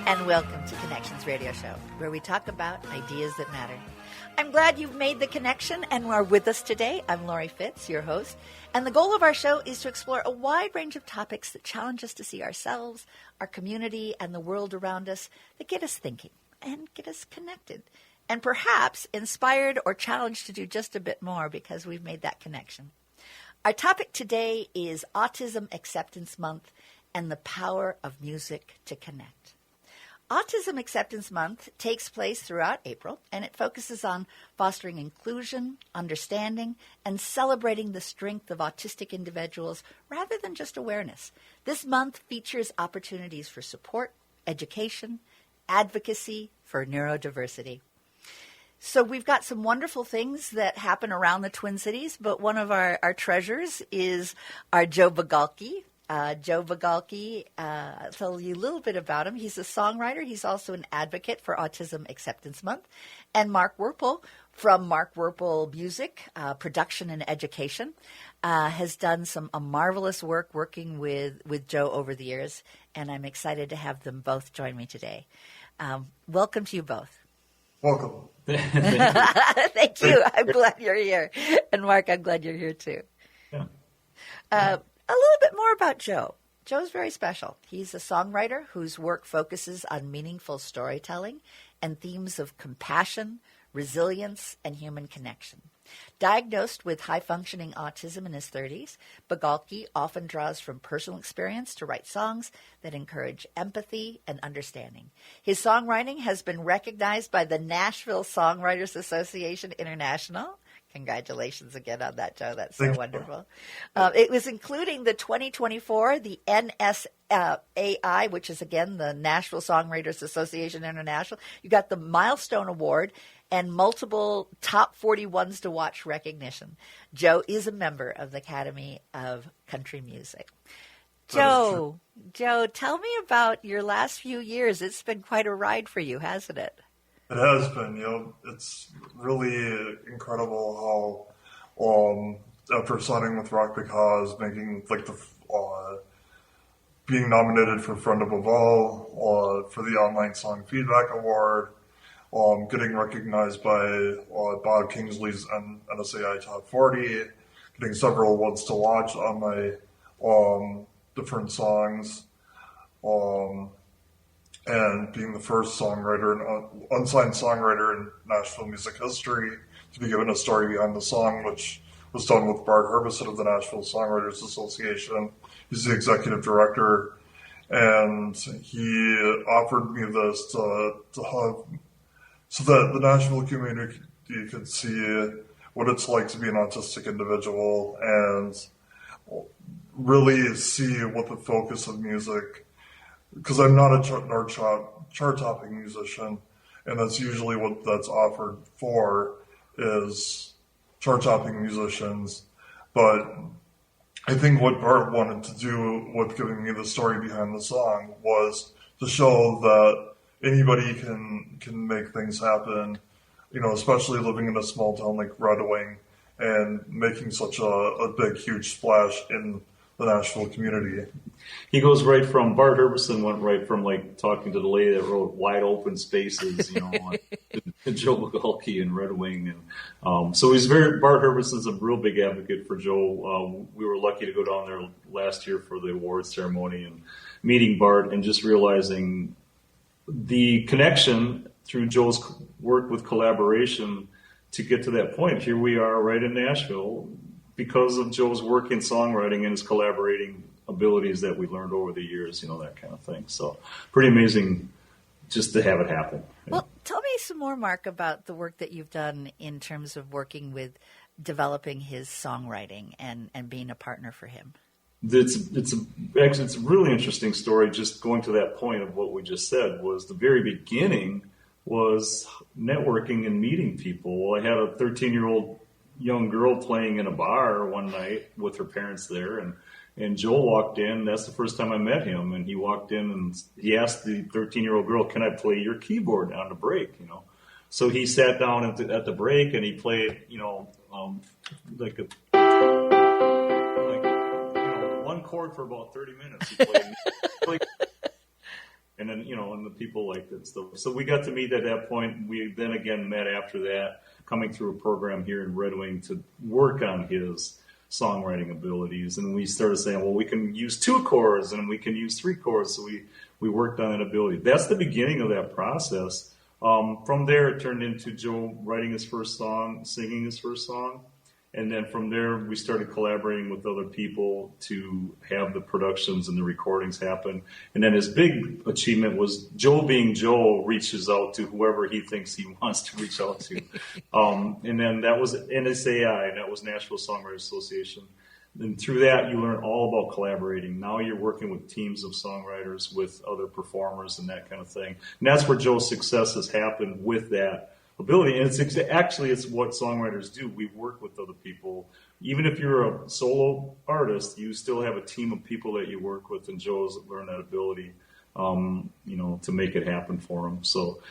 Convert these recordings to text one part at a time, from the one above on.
and welcome to Connections Radio Show, where we talk about ideas that matter. I'm glad you've made the connection and are with us today. I'm Laurie Fitz, your host, and the goal of our show is to explore a wide range of topics that challenge us to see ourselves, our community, and the world around us, that get us thinking and get us connected, and perhaps inspired or challenged to do just a bit more because we've made that connection. Our topic today is Autism Acceptance Month and the power of music to connect. Autism Acceptance Month takes place throughout April, and it focuses on fostering inclusion, understanding, and celebrating the strength of autistic individuals rather than just awareness. This month features opportunities for support, education, advocacy for neurodiversity. So we've got some wonderful things that happen around the Twin Cities, but one of our treasures is our Joe Begalkie. Joe Begalkie, I'll tell you a little bit about him. He's a songwriter. He's also an advocate for Autism Acceptance Month. And Mark Worple from Mark Worple Music, Production and Education, has done some marvelous work working with Joe over the years. And I'm excited to have them both join me today. Welcome to you both. Welcome. Thank you. I'm glad you're here. And Mark, I'm glad you're here too. Yeah. A little bit more about Joe. Joe's very special. He's a songwriter whose work focuses on meaningful storytelling and themes of compassion, resilience, and human connection. Diagnosed with high-functioning autism in his 30s, Begalkie often draws from personal experience to write songs that encourage empathy and understanding. His songwriting has been recognized by the Nashville Songwriters Association International. Congratulations again on that, Joe. That's so wonderful. It was including the 2024, the NSAI, which is, again, the Nashville Songwriters Association International. You got the Milestone Award and multiple top 40 ones to watch recognition. Joe is a member of the Academy of Country Music. Joe, tell me about your last few years. It's been quite a ride for you, hasn't it? It has been, it's really incredible how, after signing with Rock Because, making being nominated for Friend Above All, for the Online Song Feedback Award, getting recognized by Bob Kingsley's NSAI Top 40, getting several awards to watch on my different songs, and being the first songwriter and unsigned songwriter in Nashville music history to be given a story behind the song, which was done with Bart Herbison of the Nashville Songwriters Association. He's the executive director, and he offered me this to have so that the Nashville community could see what it's like to be an autistic individual and really see what the focus of music, because I'm not a chart-topping musician, and that's usually what that's offered for, is chart-topping musicians. But I think what Bart wanted to do with giving me the story behind the song was to show that anybody can make things happen, especially living in a small town like Red Wing and making such a big, huge splash in the Nashville community. He goes right from, Bart Herbison went right from talking to the lady that wrote Wide Open Spaces, to Joe Begalkie and Red Wing. And so Bart Herbison's a real big advocate for Joe. We were lucky to go down there last year for the awards ceremony and meeting Bart and just realizing the connection through Joe's work with collaboration to get to that point. Here we are right in Nashville because of Joe's work in songwriting and his collaborating abilities that we learned over the years, that kind of thing. So pretty amazing just to have it happen. Well, tell me some more, Mark, about the work that you've done in terms of working with developing his songwriting and being a partner for him. It's a really interesting story. Just going to that point of what we just said was the very beginning was networking and meeting people. I had a 13-year-old young girl playing in a bar one night with her parents there, and Joel walked in. That's the first time I met him, and he walked in and he asked the 13-year-old girl, "Can I play your keyboard on the break?" So he sat down at the break and he played, one chord for about 30 minutes. He played, and then, and the people liked it and stuff. So we got to meet at that point. We then again met after that, coming through a program here in Red Wing to work on his songwriting abilities. And we started saying, well, we can use 2 chords and we can use 3 chords. So we worked on that ability. That's the beginning of that process. From there, it turned into Joe writing his first song, singing his first song. And then from there, we started collaborating with other people to have the productions and the recordings happen. And then his big achievement was Joe, being Joe, reaches out to whoever he thinks he wants to reach out to. And then that was NSAI, that was Nashville Songwriters Association. And through that, you learn all about collaborating. Now you're working with teams of songwriters, with other performers and that kind of thing. And that's where Joe's success has happened with that ability. And it's what songwriters do. We work with other people. Even if you're a solo artist, you still have a team of people that you work with, and Joe's learned that ability, to make it happen for him. So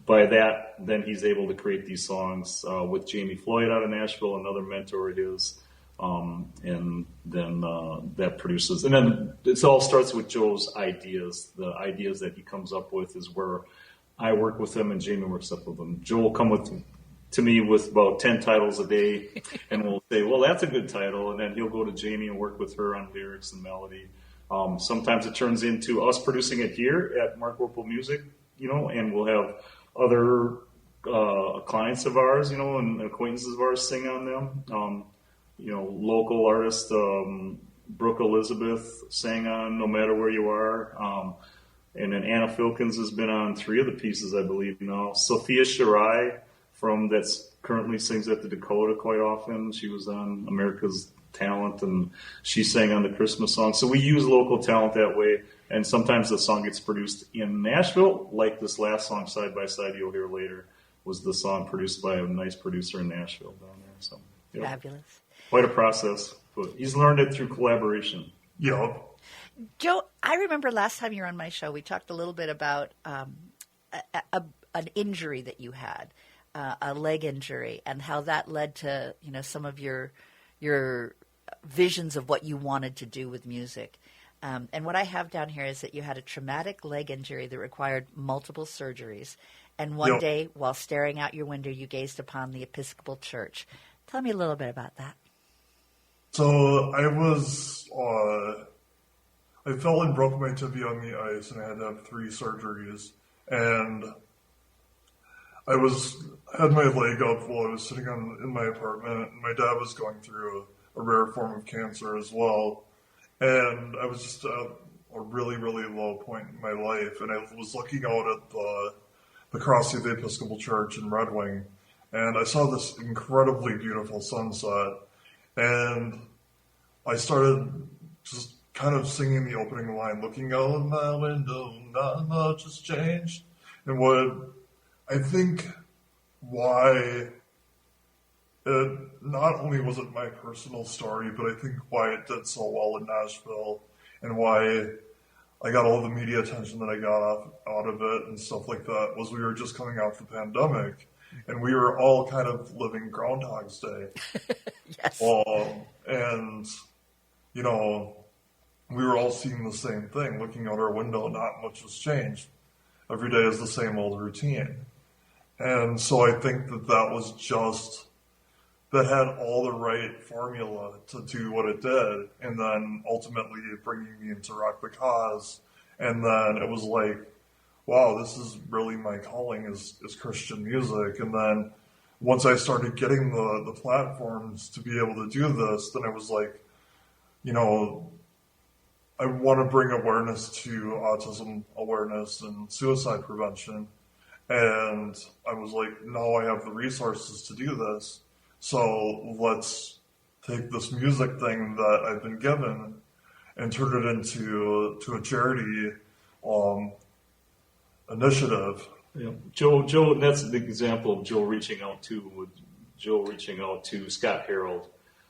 by that, then he's able to create these songs with Jamie Floyd out of Nashville, another mentor of his. And then that produces, and then it all starts with Joe's ideas. The ideas that he comes up with is where I work with him and Jamie works up with him. Joe will come to me with about 10 titles a day, and we'll say, well, that's a good title. And then he'll go to Jamie and work with her on lyrics and melody. Sometimes it turns into us producing it here at Mark Worple Music, and we'll have other clients of ours, and acquaintances of ours sing on them. Local artist, Brooke Elizabeth sang on No Matter Where You Are. And then Anna Filkins has been on 3 of the pieces, I believe now. Sophia Shirai that's currently sings at the Dakota quite often. She was on America's Talent, and she sang on the Christmas song. So we use local talent that way. And sometimes the song gets produced in Nashville, like this last song, Side by Side, you'll hear later, was the song produced by a nice producer in Nashville down there. So yep. Fabulous. Quite a process, but he's learned it through collaboration. Yep. Joe, I remember last time you were on my show, we talked a little bit about an injury that you had, a leg injury, and how that led to some of your visions of what you wanted to do with music. And what I have down here is that you had a traumatic leg injury that required multiple surgeries. And one day, while staring out your window, you gazed upon the Episcopal Church. Tell me a little bit about that. So I fell and broke my tibia on the ice, and I had to have 3 surgeries. And I had my leg up while I was sitting in my apartment, and my dad was going through a rare form of cancer as well. And I was just at a really, really low point in my life, and I was looking out at the cross of the Episcopal Church in Red Wing, and I saw this incredibly beautiful sunset, and I started just kind of singing the opening line, looking out of my window, not much has changed. And what I think why it not only was it my personal story, but I think why it did so well in Nashville and why I got all the media attention that I got out of it and stuff like that was we were just coming out of the pandemic and we were all kind of living Groundhog's Day. Yes. And, we were all seeing the same thing, looking out our window, not much has changed. Every day is the same old routine. And so I think that had all the right formula to do what it did, and then ultimately bringing me into Rock the Cause. And then it was like, wow, this is really my calling is Christian music. And then once I started getting the platforms to be able to do this, then I was like, I want to bring awareness to autism awareness and suicide prevention. And I was like, no, I have the resources to do this. So let's take this music thing that I've been given and turn it into a charity initiative. Yeah. Joe, that's the example of Joe reaching out to Scott Harold.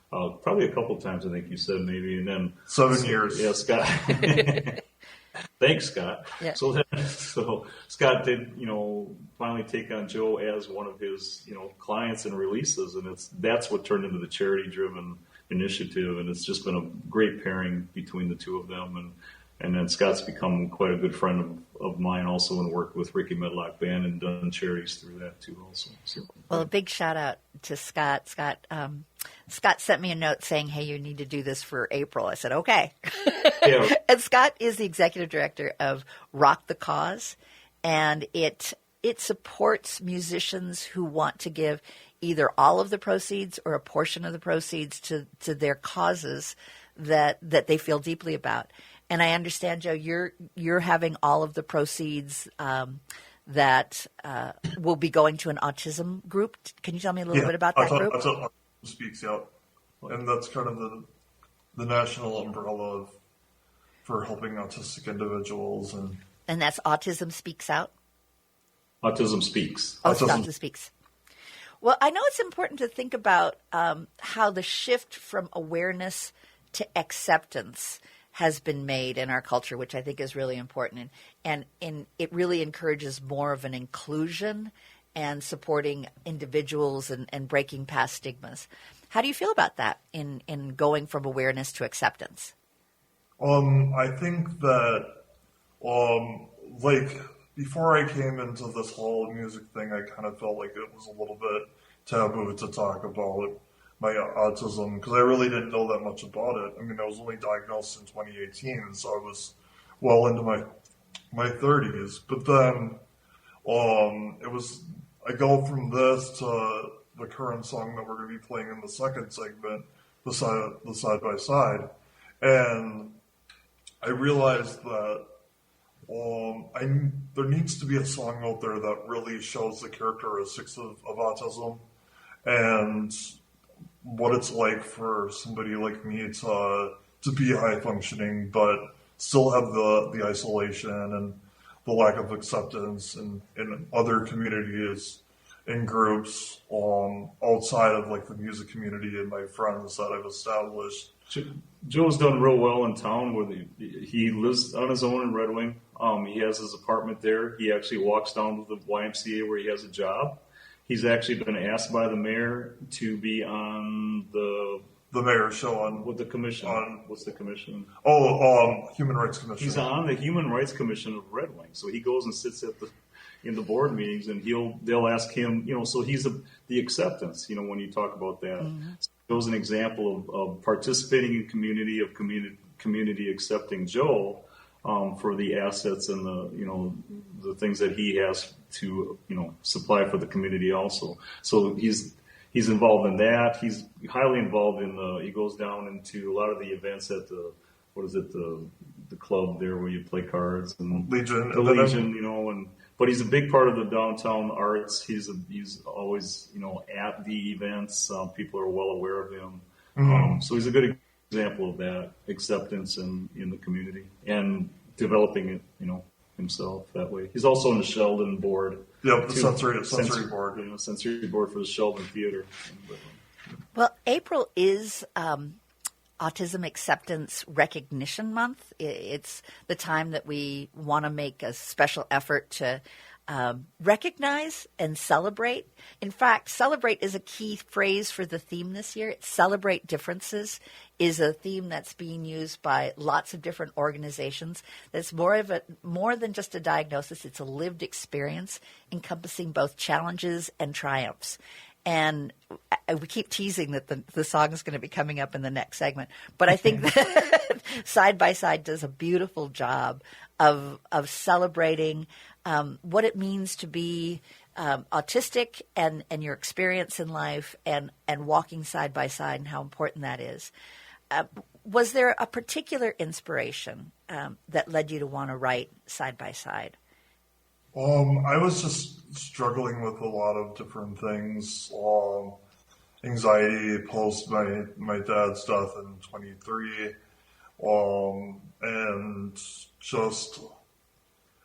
Probably a couple times, I think you said maybe, and then 7 years. Yeah, Scott. Thanks, Scott. Yeah. So Scott did, finally take on Joe as one of his, clients and releases, and that's what turned into the charity-driven initiative, and it's just been a great pairing between the two of them, And then Scott's become quite a good friend of mine also, and worked with Ricky Medlock Band and done charities through that too also. So, well, a big shout out to Scott. Scott sent me a note saying, hey, you need to do this for April. I said, okay. yeah. And Scott is the executive director of Rock the Cause, and it supports musicians who want to give either all of the proceeds or a portion of the proceeds to their causes that they feel deeply about. And I understand, Joe, you're having all of the proceeds that will be going to an autism group. Can you tell me a little bit about that group? That's what Autism Speaks Out, and that's kind of the national umbrella for helping autistic individuals. And that's Autism Speaks Out? Autism Speaks. Oh, Autism Speaks. Well, I know it's important to think about how the shift from awareness to acceptance has been made in our culture, which I think is really important. And it really encourages more of an inclusion and supporting individuals and breaking past stigmas. How do you feel about that in going from awareness to acceptance? I think that, before I came into this whole music thing, I kind of felt like it was a little bit taboo to talk about my autism, because I really didn't know that much about it. I mean, I was only diagnosed in 2018, so I was well into my 30s. But then I go from this to the current song that we're going to be playing in the second segment, the side by side, and I realized that there needs to be a song out there that really shows the characteristics of autism and what it's like for somebody like me to be high functioning, but still have the isolation and the lack of acceptance in other communities and groups outside of like the music community and my friends that I've established. Joe's done real well in town. Where he lives on his own in Red Wing. He has his apartment there. He actually walks down to the YMCA where he has a job. He's actually been asked by the mayor to be on the mayor's show on with the commission. What's the commission? Human Rights Commission. He's on the Human Rights Commission of Red Wing. So he goes and sits in the board meetings, and they'll ask him. So he's the acceptance. When you talk about that, so it was an example of participating in community accepting Joe. For the assets and the things that he has to supply for the community also. So he's involved in that. He's highly involved he goes down into a lot of the events at the club there where you play cards and Legion, but he's a big part of the downtown arts. He's always at the events. People are well aware of him. Mm-hmm. So he's a good example of that acceptance in the community and developing it, himself that way. He's also on the Sheldon board. Yeah, the sensory board. Sensory board for the Sheldon Theater. Well, April is Autism Acceptance Recognition Month. It's the time that we want to make a special effort to recognize and celebrate. In fact, celebrate is a key phrase for the theme this year. Celebrate differences is a theme that's being used by lots of different organizations. That's more than just a diagnosis. It's a lived experience encompassing both challenges and triumphs. And we keep teasing that the song is going to be coming up in the next segment. But I think that Side by Side does a beautiful job of celebrating what it means to be autistic and your experience in life and walking side by side and how important that is. Was there a particular inspiration that led you to want to write Side by Side? I was just struggling with a lot of different things. Anxiety post my dad's death in 23, and just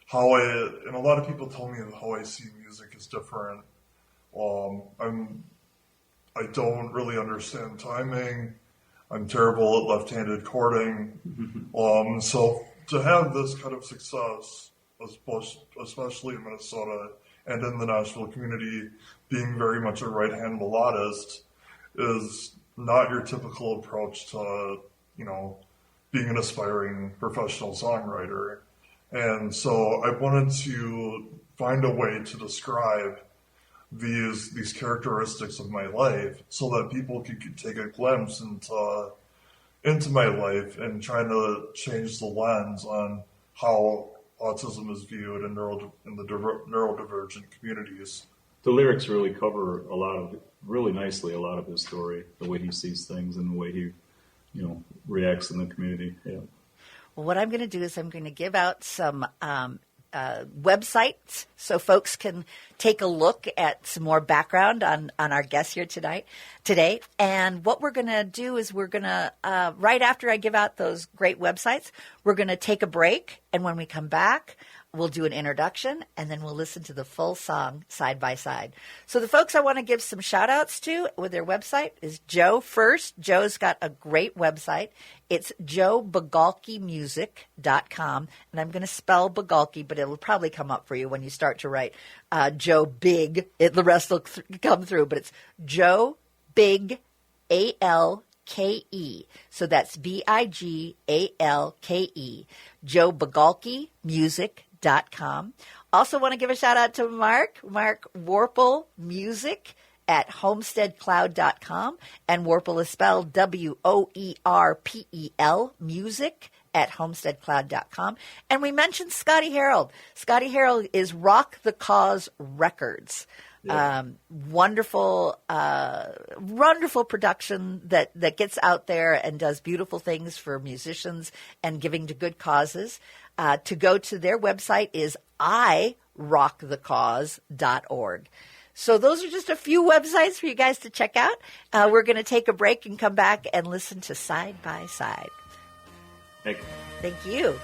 how and a lot of people tell me how I see music is different. I don't really understand timing. I'm terrible at left-handed chording. So to have this kind of success, especially in Minnesota and in the Nashville community, being very much a right-hand melodist, is not your typical approach to, being an aspiring professional songwriter. And so I wanted to find a way to describe these characteristics of my life so that people could take a glimpse into my life and trying to change the lens on how autism is viewed in the neurodivergent communities. The lyrics really cover really nicely a lot of his story, the way he sees things and the way he, reacts in the community. Yeah. Well, what I'm going to do is I'm going to give out some websites so folks can take a look at some more background on our guests here today. And what we're going to do is we're going to, right after I give out those great websites, we're going to take a break. And when we come back, we'll do an introduction, and then we'll listen to the full song side by side. So the folks I want to give some shout-outs to with their website is Joe first. Joe's got a great website. It's joebegalkiemusic.com, and I'm going to spell Begalkie, but it'll probably come up for you when you start to write Joe Big. The rest will come through, but it's Joe Big, A-L-K-E. So that's B-I-G-A-L-K-E. joebegalkiemusic.com. Also want to give a shout out to Mark Worple Music at homesteadcloud.com, and Worple is spelled W-O-E-R-P-E-L, music at homesteadcloud.com. And we mentioned Scotty Harold. Scotty Harold is Rock the Cause Records. Yeah. Wonderful production that gets out there and does beautiful things for musicians and giving to good causes. To go to their website is irockthecause.org. So those are just a few websites for you guys to check out. We're going to take a break and come back and listen to Side by Side. Thank you. Thank you.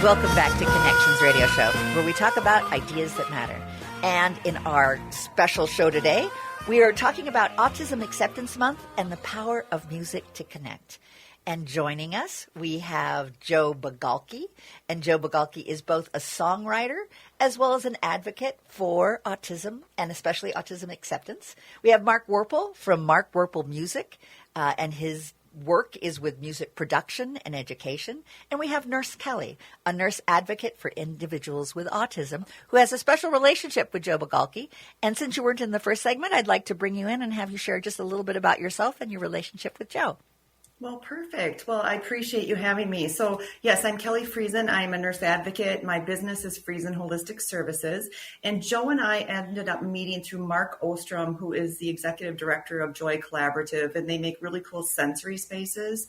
Welcome back to Connections Radio Show, where we talk about ideas that matter. And in our special show today, we are talking about Autism Acceptance Month and the power of music to connect. And joining us, we have Joe Begalkie. And Joe Begalkie is both a songwriter as well as an advocate for autism and especially autism acceptance. We have Mark Worple from Mark Worple Music, and his work is with music production and education. And we have Nurse Kelly, a nurse advocate for individuals with autism, who has a special relationship with Joe Begalkie. And since you weren't in the first segment, I'd like to bring you in and have you share just a little bit about yourself and your relationship with Joe. Well, perfect. Well, I appreciate you having me. So, yes, I'm Kelly Friesen. I'm a nurse advocate. My business is Friesen Holistic Services. And Joe and I ended up meeting through Mark Ostrom, who is the executive director of Joy Collaborative, and they make really cool sensory spaces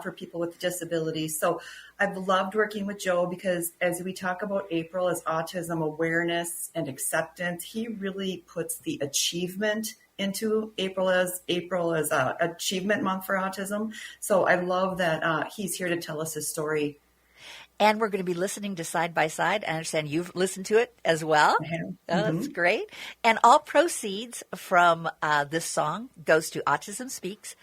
for people with disabilities. So I've loved working with Joe because as we talk about April as autism awareness and acceptance, he really puts the achievement into April as achievement month for autism. So I love that he's here to tell us his story. And we're going to be listening to Side by Side. I understand you've listened to it as well. I have. Oh, that's great. And all proceeds from this song goes to Autism Speaks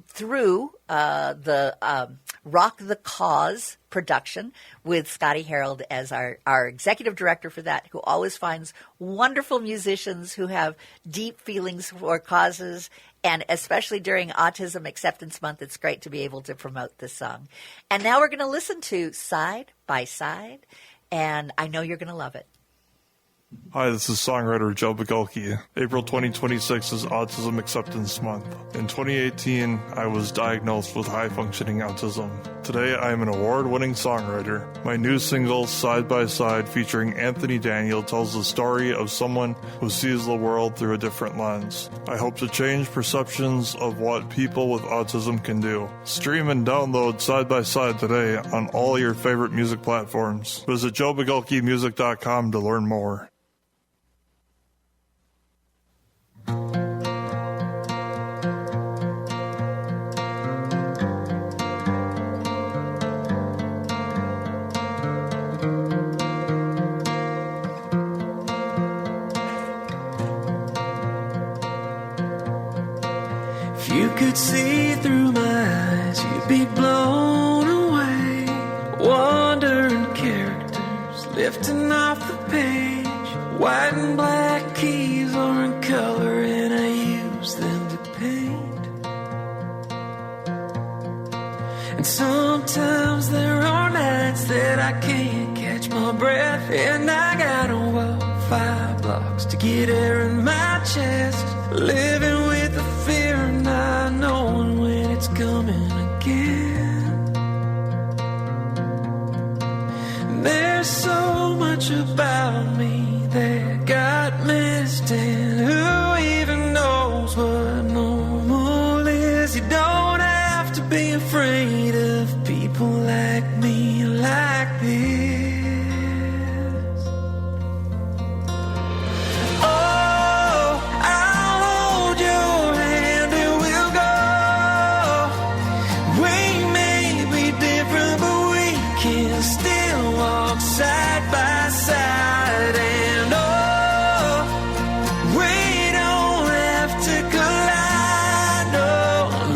through the Rock the Cause production with Scotty Harold as our executive director for that, who always finds wonderful musicians who have deep feelings for causes. And especially during Autism Acceptance Month, it's great to be able to promote this song. And now we're going to listen to Side by Side, and I know you're going to love it. Hi, this is songwriter Joe Begalkie. April 2026 is Autism Acceptance Month. In 2018, I was diagnosed with high-functioning autism. Today, I am an award-winning songwriter. My new single, Side by Side, featuring Anthony Daniel, tells the story of someone who sees the world through a different lens. I hope to change perceptions of what people with autism can do. Stream and download Side by Side today on all your favorite music platforms. Visit joebegalkiemusic.com to learn more. If you could see through my eyes, you'd be blown away. Wonder and character lifting off the page. White and black keys are in color and I use them to paint. And sometimes there are nights that I can't catch my breath, and I gotta walk 5 blocks to get air in my chest. Living with the fear of not knowing when it's coming again. There's so much about me that got missed, and who even knows what normal is? You don't have to be afraid of people like me, like this. Oh, I'll hold your hand and we'll go. We may be different, but we can still walk side by side. And oh, we don't have to collide. No,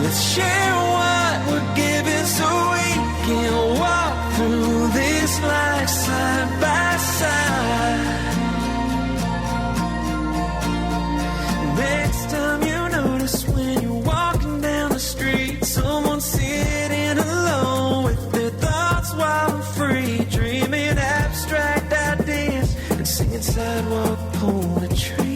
let's share what we're giving so we can walk through this life side by side. Next time you notice when you're walking down the street, someone sitting alone with their thoughts wild and free, dreaming abstract ideas and singing sidewalk poetry.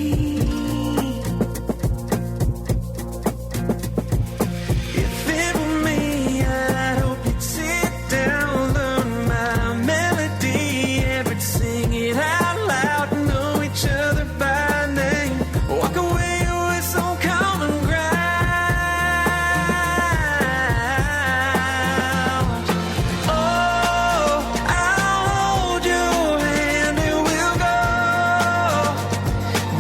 If it were me, I'd hope you'd sit down, learn my melody, and we'd sing it out loud, know each other by name, walk away with some common ground. Oh, I'll hold your hand and we'll go.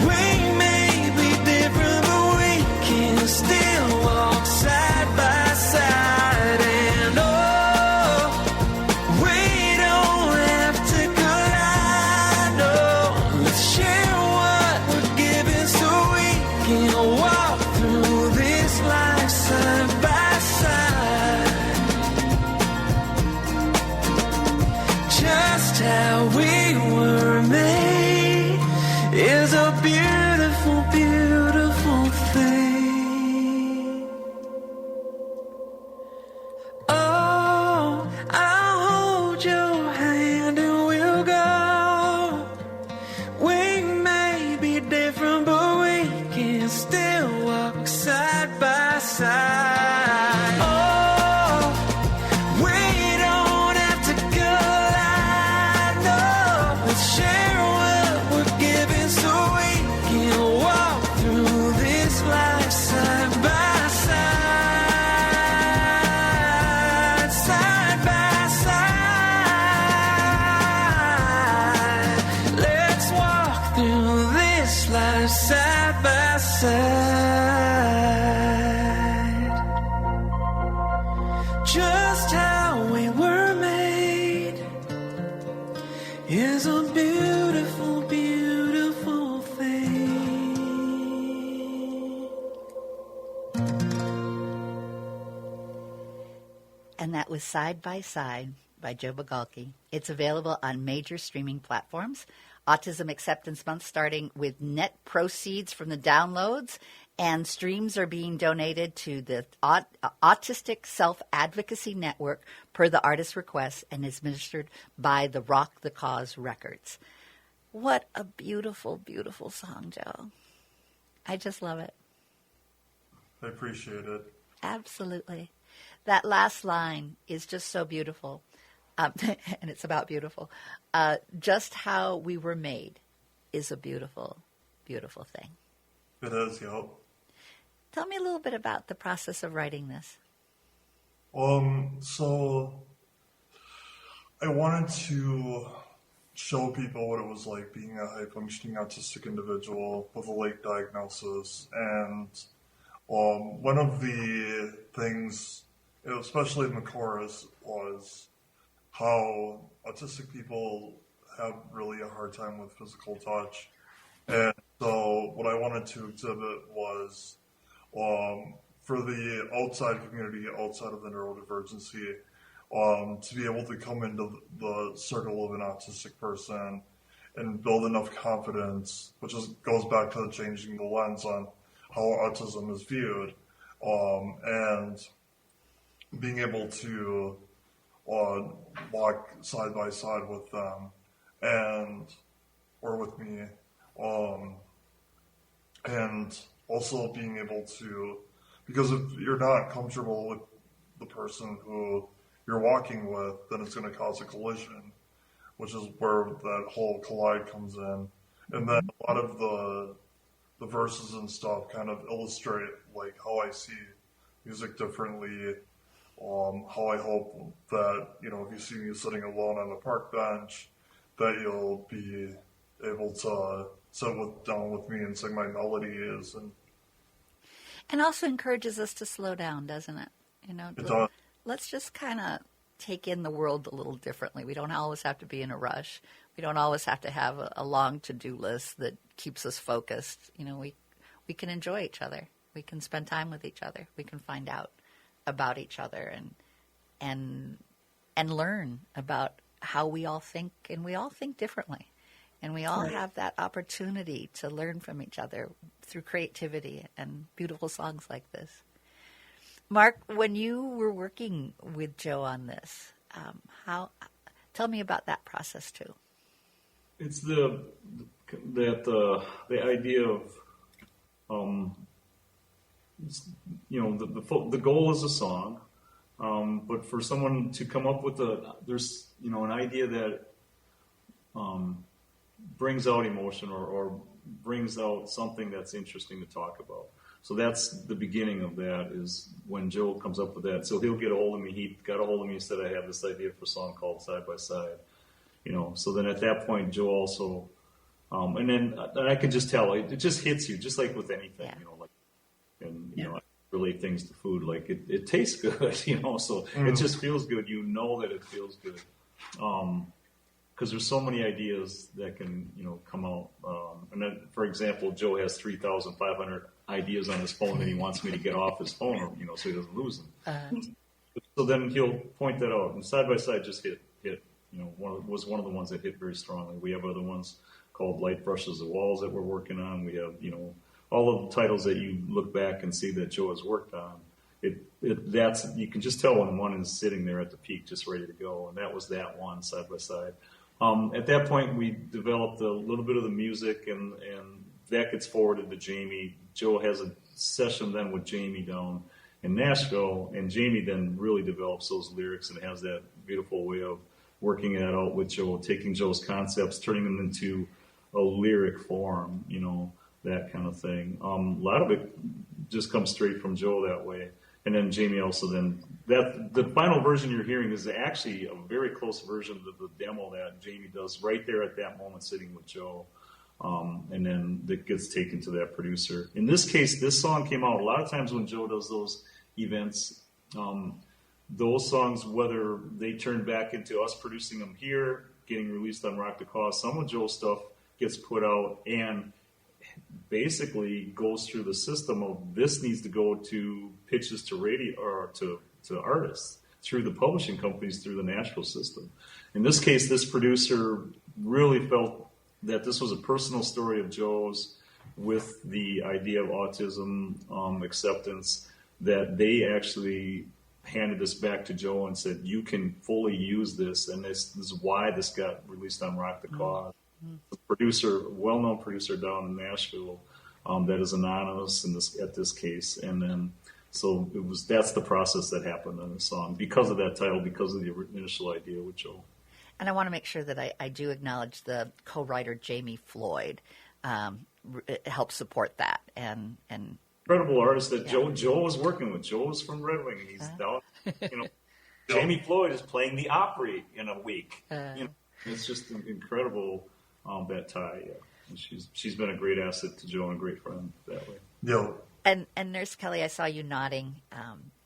We may be different, but we can still walk side by side. And oh, we don't have to collide. No, let's share what we're giving so we can walk through this life side by side. Just how we were made is a beautiful, beautiful thing. Oh, I'll hold your hand and we'll go. We may be different, but we can still walk side by side. Oh, we don't have to collide. No, let's share what we're giving so we can walk through this life side by side, side by side. Let's walk through this life side by side. Just how we were made is a beautiful, beautiful thing. And that was Side by Side by Joe Begalkie. It's available on major streaming platforms. Autism Acceptance Month starting with net proceeds from the downloads, and streams are being donated to the Autistic Self-Advocacy Network per the artist's request and is administered by the Rock the Cause Records. What a beautiful, beautiful song, Joe. I just love it. I appreciate it. Absolutely. That last line is just so beautiful. And it's about beautiful. Just how we were made is a beautiful, beautiful thing. It is, yep. Tell me a little bit about the process of writing this. So I wanted to show people what it was like being a high-functioning autistic individual with a late diagnosis. And one of the things, especially in the chorus, was how autistic people have really a hard time with physical touch. And so what I wanted to exhibit was, for the outside community, outside of the neurodivergency, to be able to come into the circle of an autistic person and build enough confidence, which goes back to changing the lens on how autism is viewed, and being able to walk side by side with them or with me, and also being able to, because if you're not comfortable with the person who you're walking with, then it's going to cause a collision, which is where that whole collide comes in. And then a lot of the verses and stuff kind of illustrate like how I see music differently. How I hope that, if you see me sitting alone on a park bench, that you'll be able to sit down with me and sing my melodies. And also encourages us to slow down, doesn't it? It does. Let's just kind of take in the world a little differently. We don't always have to be in a rush. We don't always have to have a long to-do list that keeps us focused. We can enjoy each other. We can spend time with each other. We can find out about each other and learn about how we all think, and we all think differently. And we all have that opportunity to learn from each other through creativity and beautiful songs like this. Mark, when you were working with Joe on this, tell me about that process too. It's the idea of the goal is a song, but for someone to come up with there's an idea that brings out emotion or brings out something that's interesting to talk about. So that's the beginning of that, is when Joe comes up with that. So he'll get a hold of me. He got a hold of me and said, I have this idea for a song called Side by Side. So then at that point, Joe also, and I can just tell, it just hits you, just like with anything, I relate things to food, like it tastes good, so it just feels good. That it feels good. Because there's so many ideas that can, come out. And then, for example, Joe has 3,500 ideas on his phone that he wants me to get off his phone, so he doesn't lose them. So then he'll point that out. And Side by Side just hit. Was one of the ones that hit very strongly. We have other ones called Light Brushes the Walls that we're working on. We have, all of the titles that you look back and see that Joe has worked on. That's you can just tell when one is sitting there at the peak, just ready to go. And that was that one, Side by Side. At that point, we developed a little bit of the music, and that gets forwarded to Jamie. Joe has a session then with Jamie down in Nashville, and Jamie then really develops those lyrics and has that beautiful way of working that out with Joe, taking Joe's concepts, turning them into a lyric form, that kind of thing. A lot of it just comes straight from Joe that way. And then Jamie also the final version you're hearing is actually a very close version of the demo that Jamie does right there at that moment sitting with Joe. And then that gets taken to that producer. In this case, this song came out a lot of times when Joe does those events. Those songs, whether they turn back into us producing them here, getting released on Rock the Cause, some of Joe's stuff gets put out and basically goes through the system of this needs to go to pitches to radio or to artists through the publishing companies, through the Nashville system. In this case, this producer really felt that this was a personal story of Joe's with the idea of autism acceptance, that they actually handed this back to Joe and said, you can fully use this, and this is why this got released on Rock the Cause. The producer, well-known producer down in Nashville, that is anonymous at this case, and then so that's the process that happened on the song because of that title, because of the initial idea with Joe. And I want to make sure that I do acknowledge the co-writer Jamie Floyd helped support that and incredible artist that Joe was working with. Joe was from Red Wing. He's down, Jamie Floyd is playing the Opry in a week. It's just incredible that tie. Yeah, and she's been a great asset to Joe and a great friend that way. Yeah. And Nurse Kelly, I saw you nodding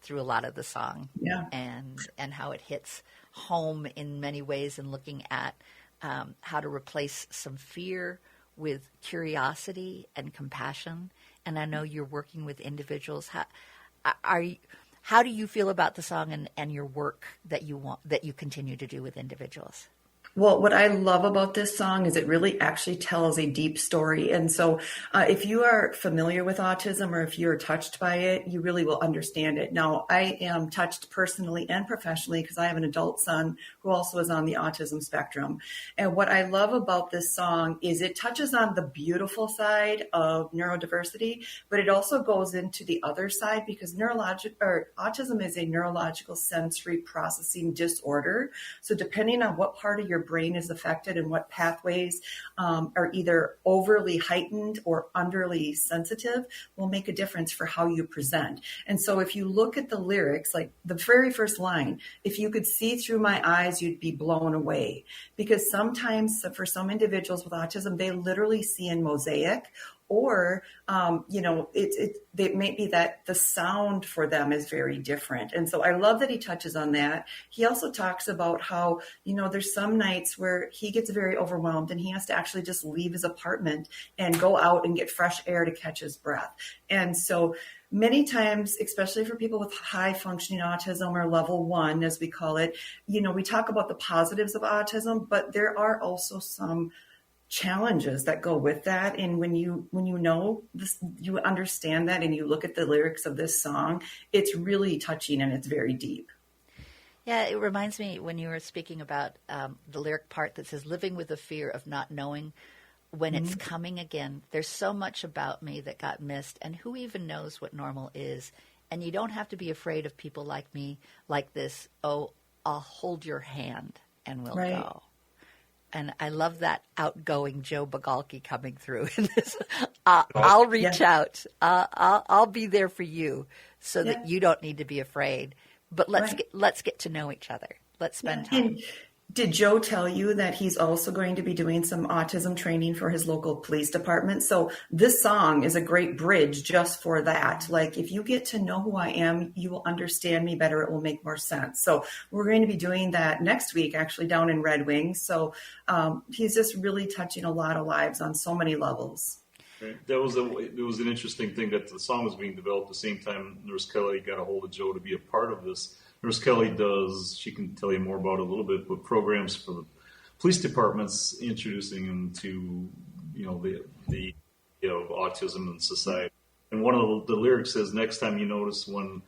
through a lot of the song, and how it hits home in many ways, and looking at how to replace some fear with curiosity and compassion. And I know you're working with individuals. How do you feel about the song and your work that you continue to do with individuals? Well, what I love about this song is it really actually tells a deep story. And so if you are familiar with autism or if you're touched by it, you really will understand it. Now, I am touched personally and professionally because I have an adult son who also is on the autism spectrum. And what I love about this song is it touches on the beautiful side of neurodiversity, but it also goes into the other side because autism is a neurological sensory processing disorder. So depending on what part of your brain is affected and what pathways are either overly heightened or underly sensitive will make a difference for how you present. And so if you look at the lyrics, like the very first line, if you could see through my eyes, you'd be blown away. Because sometimes for some individuals with autism, they literally see in mosaic, or, it may be that the sound for them is very different. And so I love that he touches on that. He also talks about how, there's some nights where he gets very overwhelmed and he has to actually just leave his apartment and go out and get fresh air to catch his breath. And so many times, especially for people with high functioning autism or level 1, as we call it, we talk about the positives of autism, but there are also some challenges that go with that. And when you know this, you understand that, and you look at the lyrics of this song, it's really touching and it's very deep. Yeah, it reminds me when you were speaking about the lyric part that says, living with the fear of not knowing when it's coming again. There's so much about me that got missed, and who even knows what normal is? And you don't have to be afraid of people like me, like this. Oh, I'll hold your hand and we'll go. And I love that outgoing Joe Begalkie coming through in this. I'll reach out. I'll be there for you, so that you don't need to be afraid. But let's get to know each other. Let's spend time. And did Joe tell you that he's also going to be doing some autism training for his local police department? So this song is a great bridge just for that. Like, if you get to know who I am, you will understand me better. It will make more sense. So we're going to be doing that next week, actually, down in Red Wing. So he's just really touching a lot of lives on so many levels. Right. It was an interesting thing that the song was being developed at the same time. Nurse Kelly got a hold of Joe to be a part of this. Nurse Kelly she can tell you more about it a little bit, but programs for the police departments, introducing them to, the of autism in society. And one of the lyrics says, next time you notice when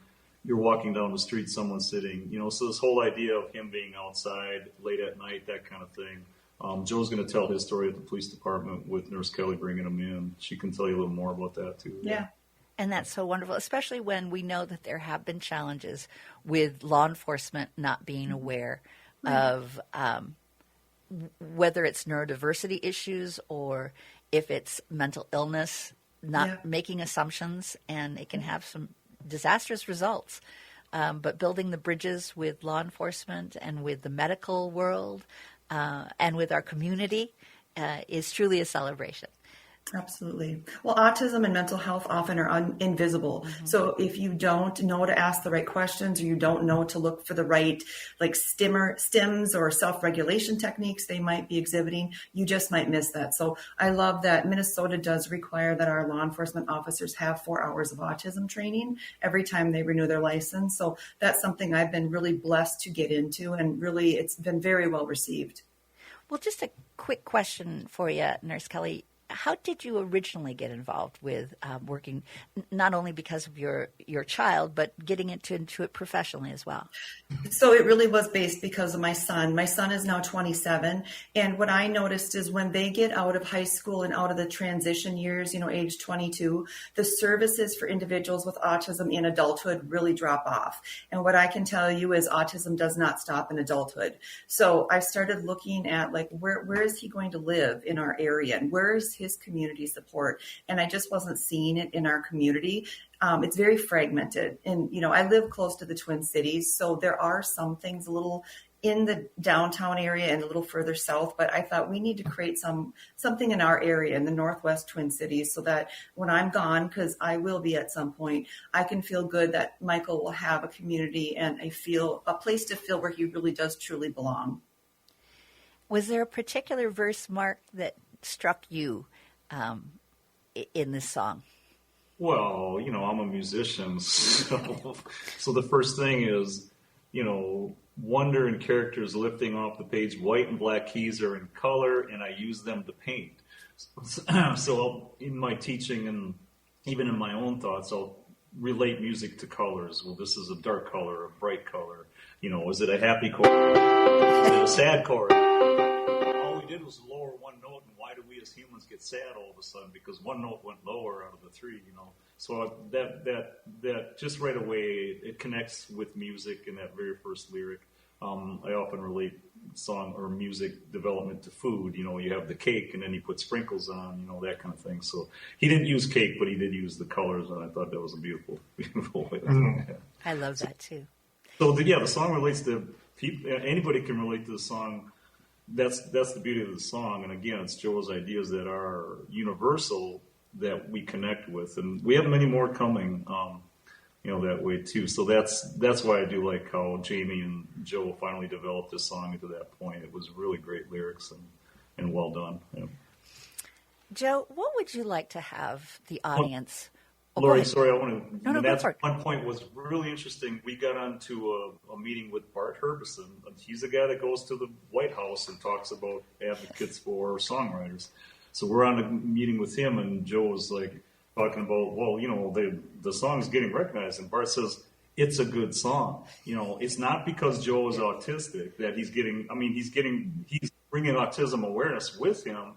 you're walking down the street, someone's sitting, so this whole idea of him being outside late at night, that kind of thing. Joe's going to tell his story at the police department with Nurse Kelly bringing him in. She can tell you a little more about that too. Yeah. And that's so wonderful, especially when we know that there have been challenges with law enforcement not being aware of whether it's neurodiversity issues or if it's mental illness, not making assumptions, and it can have some disastrous results. But building the bridges with law enforcement and with the medical world and with our community is truly a celebration. Absolutely. Well, autism and mental health often are invisible. Mm-hmm. So if you don't know to ask the right questions, or you don't know to look for the right, stims or self-regulation techniques they might be exhibiting, you just might miss that. So I love that Minnesota does require that our law enforcement officers have 4 hours of autism training every time they renew their license. So that's something I've been really blessed to get into, and really it's been very well received. Well, just a quick question for you, Nurse Kelly. How did you originally get involved with working, not only because of your child, but getting into it professionally as well? So it really was based because of my son. My son is now 27. And what I noticed is when they get out of high school and out of the transition years, age 22, the services for individuals with autism in adulthood really drop off. And what I can tell you is autism does not stop in adulthood. So I started looking at where is he going to live in our area, and where is his community support? And I just wasn't seeing it in our community. It's very fragmented. And, I live close to the Twin Cities, so there are some things a little in the downtown area and a little further south, but I thought we need to create something in our area in the Northwest Twin Cities so that when I'm gone, because I will be at some point, I can feel good that Michael will have a community and a place to feel where he really does truly belong. Was there a particular verse, Mark, that struck you in this song? Well, I'm a musician, so the first thing is, wonder and characters lifting off the page. White and black keys are in color, and I use them to paint. So in my teaching and even in my own thoughts, I'll relate music to colors. Well, this is a dark color, a bright color. Is it a happy chord? Is it a sad chord? All we did was lower one note, and why do we as humans get sad all of a sudden? Because one note went lower out of the three, So that just right away, it connects with music in that very first lyric. I often relate song or music development to food. You have the cake and then he put sprinkles on, that kind of thing. So he didn't use cake, but he did use the colors, and I thought that was a beautiful way. I love that too. So the song relates to people. Anybody can relate to the song. That's the beauty of the song. And again, it's Joe's ideas that are universal that we connect with, and we have many more coming. That way too. So that's why I do like how Jamie and Joe finally developed this song into that point. It was really great lyrics and well done. Yeah. Joe, what would you like to have the audience? Laurie, sorry, I want to. No, that's one point was really interesting. We got onto a meeting with Bart Herbison. He's the guy that goes to the White House and talks about advocates for songwriters. So we're on a meeting with him, and Joe was like talking about, well, the song's getting recognized, and Bart says it's a good song. It's not because Joe is autistic that he's bringing autism awareness with him.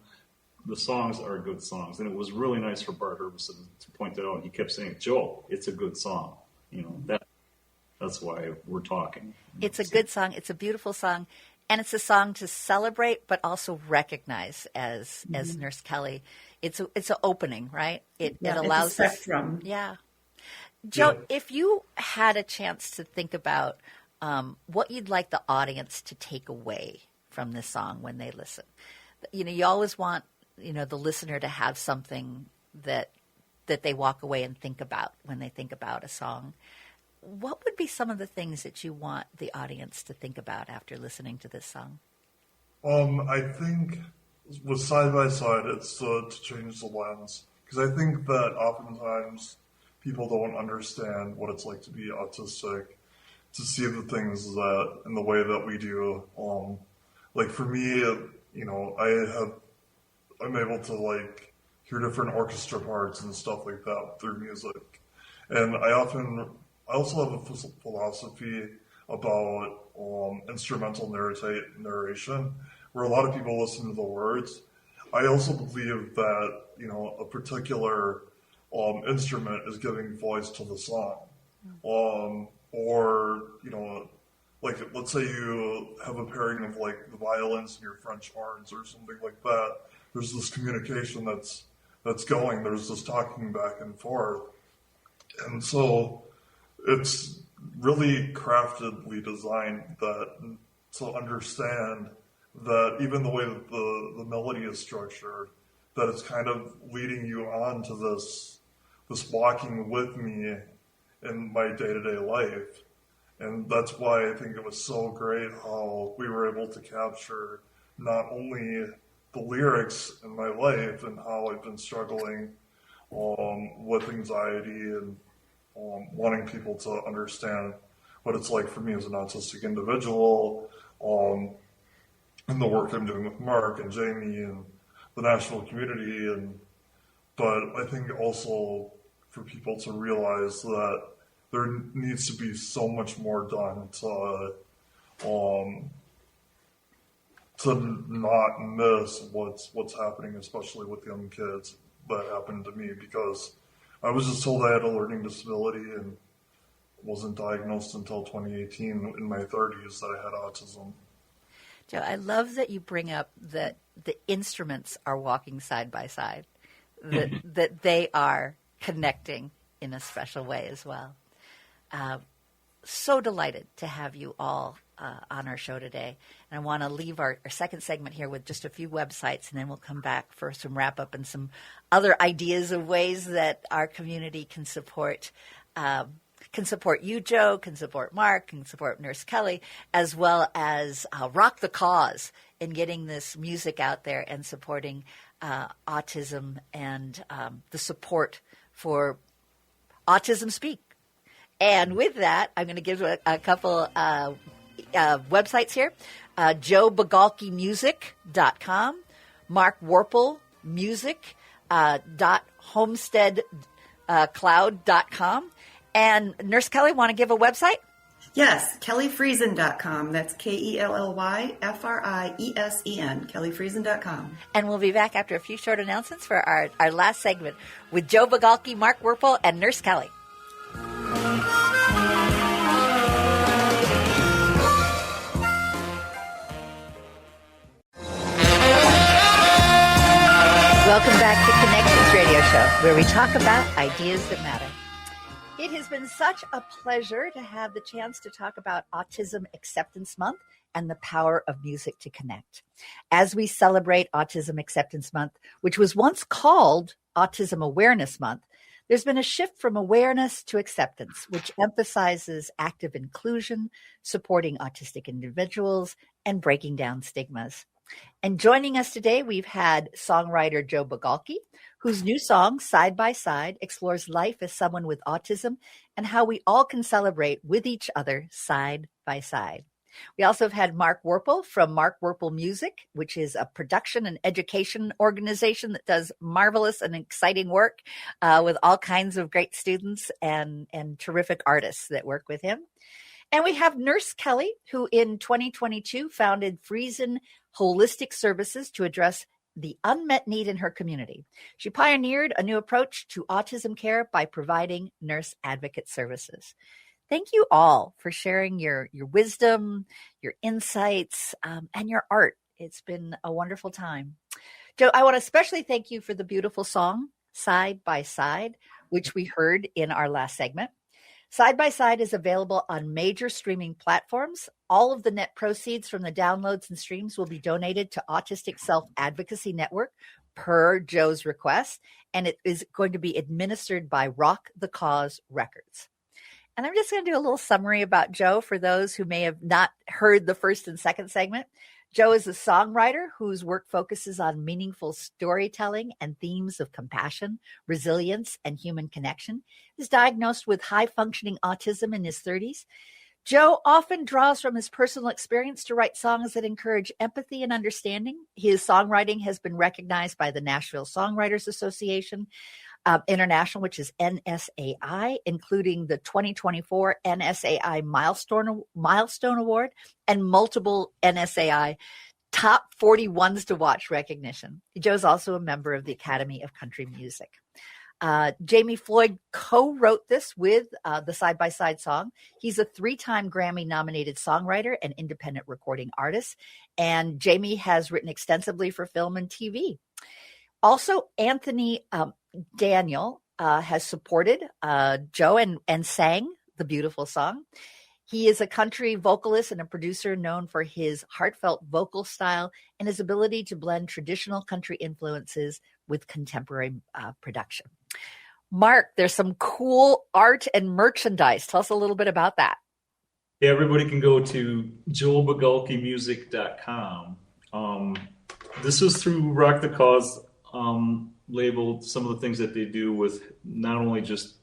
The songs are good songs, and it was really nice for Bart Herbison to point that out. He kept saying, Joe, it's a good song. That's why we're talking. It's a good song. It's a beautiful song. And it's a song to celebrate, but also recognize as Nurse Kelly. It's an opening, right? It allows it's a spectrum. Yeah. Joe, if you had a chance to think about what you'd like the audience to take away from this song when they listen, you always want the listener to have something that they walk away and think about when they think about a song. What would be some of the things that you want the audience to think about after listening to this song? I think with Side by Side, it's to change the lens. Because I think that oftentimes people don't understand what it's like to be autistic, to see the things that, in the way that we do. Like for me, I'm able to hear different orchestra parts and stuff like that through music. And I also have a philosophy about instrumental narration, where a lot of people listen to the words. I also believe that, a particular instrument is giving voice to the song. Let's say you have a pairing of the violins and your French horns or something like that. There's this communication that's going. There's this talking back and forth. And so it's really craftedly designed to understand that even the way that the melody is structured, that it's kind of leading you on to this walking with me in my day-to-day life. And that's why I think it was so great how we were able to capture not only the lyrics in my life and how I've been struggling with anxiety and wanting people to understand what it's like for me as an autistic individual, and the work I'm doing with Mark and Jamie and the Nashville community. But I think also for people to realize that there needs to be so much more done to not miss what's happening, especially with young kids. That happened to me because I was just told I had a learning disability and wasn't diagnosed until 2018 in my 30s that I had autism. Joe, I love that you bring up that the instruments are walking side by side, that they are connecting in a special way as well. So delighted to have you all on our show today. And I want to leave our second segment here with just a few websites, and then we'll come back for some wrap-up and some other ideas of ways that our community can support you, Joe, can support Mark, can support Nurse Kelly, as well as rock the cause in getting this music out there and supporting autism and the support for Autism Speak. And with that, I'm going to give a couple websites here. JoeBegalkieMusic.com, Mark Worple Music .homesteadcloud.com. And Nurse Kelly, want to give a website? Yes, kellyfriesen.com. That's KELLYFRIESEN, kellyfriesen.com. And we'll be back after a few short announcements for our last segment with Joe Begalkie, Mark Worple, and Nurse Kelly. Welcome back to Connections Radio Show, where we talk about ideas that matter. It has been such a pleasure to have the chance to talk about Autism Acceptance Month and the power of music to connect. As we celebrate Autism Acceptance Month, which was once called Autism Awareness Month, there's been a shift from awareness to acceptance, which emphasizes active inclusion, supporting autistic individuals, and breaking down stigmas. And joining us today, we've had songwriter Joe Begalkie, whose new song, Side by Side, explores life as someone with autism and how we all can celebrate with each other side by side. We also have had Mark Worple from Mark Worple Music, which is a production and education organization that does marvelous and exciting work with all kinds of great students and terrific artists that work with him. And we have Nurse Kelly, who in 2022 founded Friesen Holistic Services to address the unmet need in her community. She pioneered a new approach to autism care by providing nurse advocate services. Thank you all for sharing your wisdom, your insights, and your art. It's been a wonderful time. Joe, I want to especially thank you for the beautiful song, Side by Side, which we heard in our last segment. Side by Side is available on major streaming platforms. All of the net proceeds from the downloads and streams will be donated to Autistic Self-Advocacy Network per Joe's request, and it is going to be administered by Rock the Cause Records. And I'm just going to do a little summary about Joe for those who may have not heard the first and second segment. Joe is a songwriter whose work focuses on meaningful storytelling and themes of compassion, resilience, and human connection. He's diagnosed with high-functioning autism in his 30s. Joe often draws from his personal experience to write songs that encourage empathy and understanding. His songwriting has been recognized by the Nashville Songwriters Association International, which is NSAI, including the 2024 NSAI Milestone Award and multiple NSAI Top 40 Ones to Watch recognition. Joe's also a member of the Academy of Country Music. Jamie Floyd co-wrote this with the Side by Side song. He's a 3-time Grammy-nominated songwriter and independent recording artist, and Jamie has written extensively for film and TV. Also, Anthony Daniel has supported Joe and sang the beautiful song. He is a country vocalist and a producer known for his heartfelt vocal style and his ability to blend traditional country influences with contemporary production. Mark, there's some cool art and merchandise. Tell us a little bit about that. Yeah, everybody can go to joebegalkiemusic.com. This was through Rock the Cause label, some of the things that they do with not only just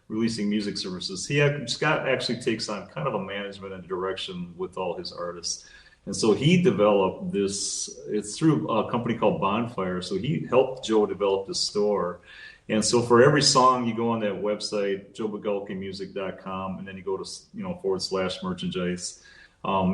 releasing music services. Scott actually takes on kind of a management and direction with all his artists. And so he developed this, it's through a company called Bonfire. So he helped Joe develop the store. And so for every song, you go on that website, joebegalkiemusic.com, and then you go to, /merchandise.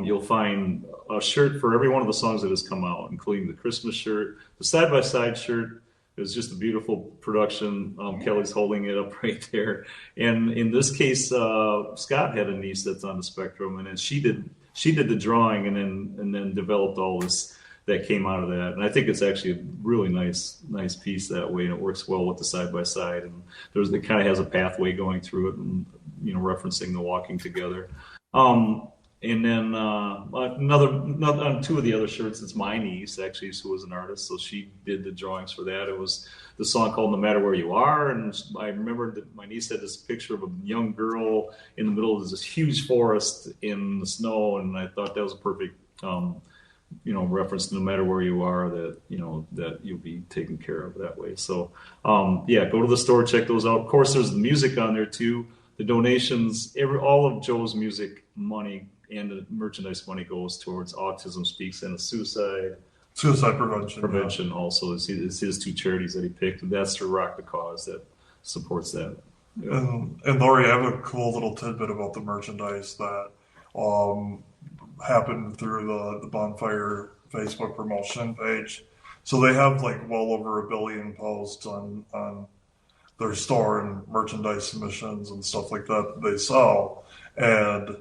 You'll find a shirt for every one of the songs that has come out, including the Christmas shirt. The side-by-side shirt is just a beautiful production. Kelly's holding it up right there. And in this case, Scott had a niece that's on the spectrum, and then she did the drawing and then developed all this that came out of that. And I think it's actually a really nice piece that way, and it works well with the side-by-side. And it kind of has a pathway going through it and, referencing the walking together. And then on 2 of the other shirts, it's my niece, actually, who was an artist. So she did the drawings for that. It was the song called No Matter Where You Are. And I remember that my niece had this picture of a young girl in the middle of this huge forest in the snow. And I thought that was a perfect reference no matter where you are that you'll be taken care of that way. So go to the store, check those out. Of course, there's the music on there too. The donations, all of Joe's music money and the merchandise money goes towards Autism Speaks and the suicide prevention. Yeah. Also, it's his two charities that he picked, and that's to Rock the Cause that supports that. Yeah. And Laurie, I have a cool little tidbit about the merchandise that happened through the Bonfire Facebook promotion page. So they have like well over 1 billion posts on their store and merchandise submissions and stuff like that they sell. And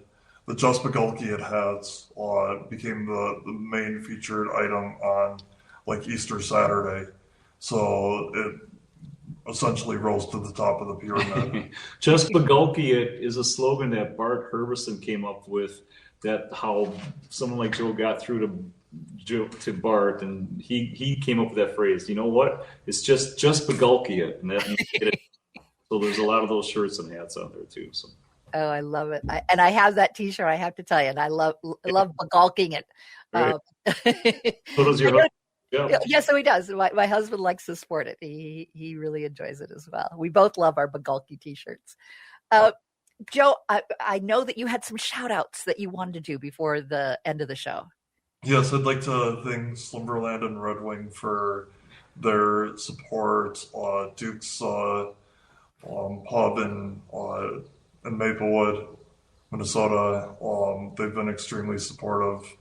the Joe Begalkie hats became the main featured item on like Easter Saturday. So it essentially rose to the top of the pyramid. Joe Begalkie is a slogan that Bart Herbison came up with, that how someone like Joe got through to Bart, and he came up with that phrase. You know what? It's just Begalkie it, and that means it. So there's a lot of those shirts and hats out there too. So. Oh, I love it. I have that T-shirt. I have to tell you, and I love Begalking it. Right. So does your husband? Yeah, so he does. My husband likes to sport it. He really enjoys it as well. We both love our Begalkie T-shirts. Joe, I know that you had some shout-outs that you wanted to do before the end of the show. Yes, I'd like to thank Slumberland and Red Wing for their support. Duke's Pub in Maplewood, Minnesota. They've been extremely supportive.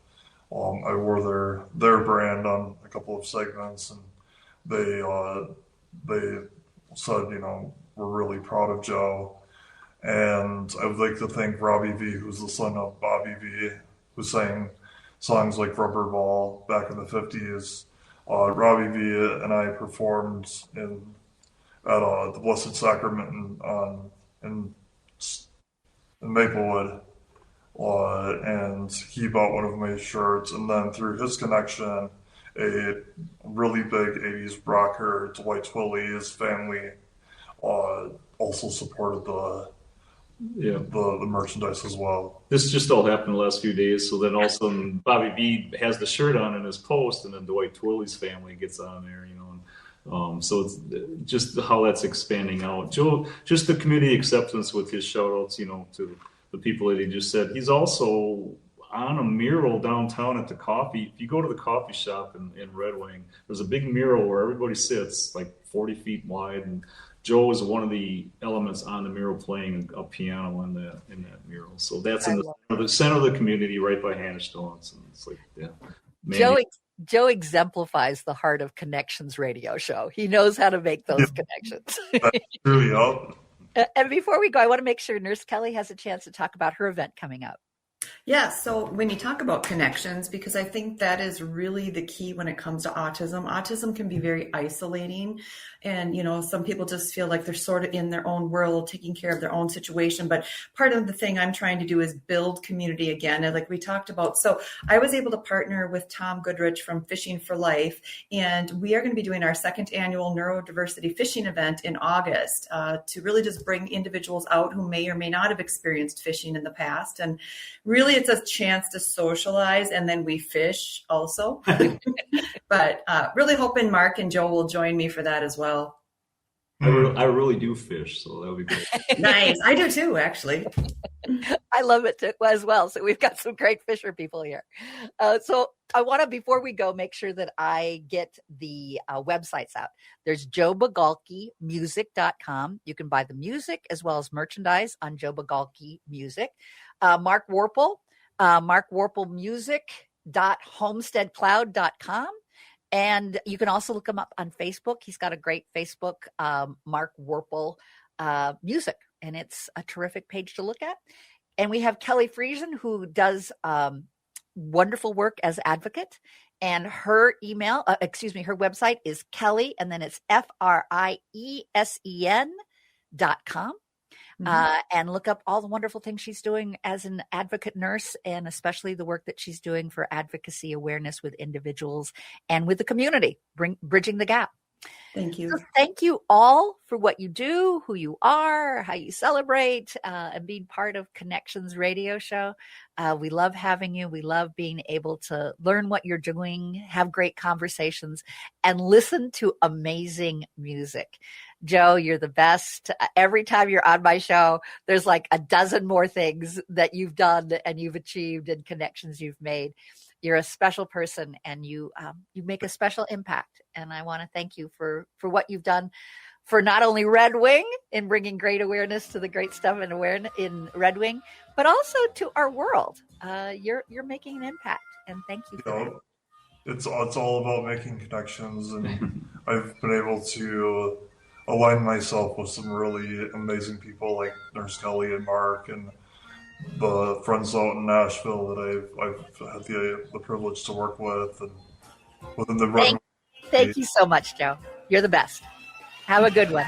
I wore their brand on a couple of segments, and they said, we're really proud of Joe. And I would like to thank Robbie V, who's the son of Bobby V, who sang songs like Rubber Ball back in the 50s. Robbie V and I performed at the Blessed Sacrament in Maplewood. And he bought one of my shirts, and then through his connection, a really big 80s rocker, Dwight Twilley, his family, also supported the merchandise as well. This just all happened the last few days. So then all of a sudden Bobby V has the shirt on in his post, and then Dwight Twilley's family gets on there, so it's just how that's expanding out. Joe, just the community acceptance with his shout outs, to the people that he just said. He's also on a mural downtown at the coffee. If you go to the coffee shop in Red Wing, there's a big mural where everybody sits, like 40 feet wide, and Joe is one of the elements on the mural playing a piano in that mural. So that's in the center of the community, right by Hannah Stone's. And it's like, Joe exemplifies the Heart of Connections radio show. He knows how to make those connections. That's true, yeah. And before we go, I want to make sure Nurse Kelly has a chance to talk about her event coming up. Yeah, so when you talk about connections, because I think that is really the key when it comes to autism. Autism can be very isolating, and some people just feel like they're sort of in their own world, taking care of their own situation. But part of the thing I'm trying to do is build community again, and like we talked about. So I was able to partner with Tom Goodrich from Fishing for Life, and we are going to be doing our second annual neurodiversity fishing event in August to really just bring individuals out who may or may not have experienced fishing in the past. And really, it's a chance to socialize, and then we fish also. But really hoping Mark and Joe will join me for that as well. I really do fish, so that would be great. Nice. I do too, actually. I love it too, as well. So we've got some great fisher people here. So I want to, before we go, make sure that I get the websites out. There's joebegalkiemusic.com. You can buy the music as well as merchandise on Joe Begalkie Music. Mark Worple, markworplemusic.homesteadcloud.com. And you can also look him up on Facebook. He's got a great Facebook, Mark Worple Music, and it's a terrific page to look at. And we have Kelly Friesen, who does wonderful work as advocate. And her her website is Kelly, and then it's FRIESEN.com. And look up all the wonderful things she's doing as an advocate nurse, and especially the work that she's doing for advocacy awareness with individuals and with the community, bridging the gap. Thank you. So thank you all for what you do, who you are, how you celebrate, and being part of Connections Radio Show. We love having you. We love being able to learn what you're doing, have great conversations, and listen to amazing music. Joe, you're the best. Every time you're on my show, there's like a dozen more things that you've done and you've achieved and connections you've made. You're a special person, and you make a special impact. And I want to thank you for what you've done for not only Red Wing in bringing great awareness to the great stuff and awareness in Red Wing, but also to our world. You're making an impact, and thank you for that. It's all about making connections, and I've been able to align myself with some really amazing people like Nurse Kelly and Mark and the friends out in Nashville that I've had the privilege to work with, and within the Thank you so much, Joe. You're the best. Have a good one.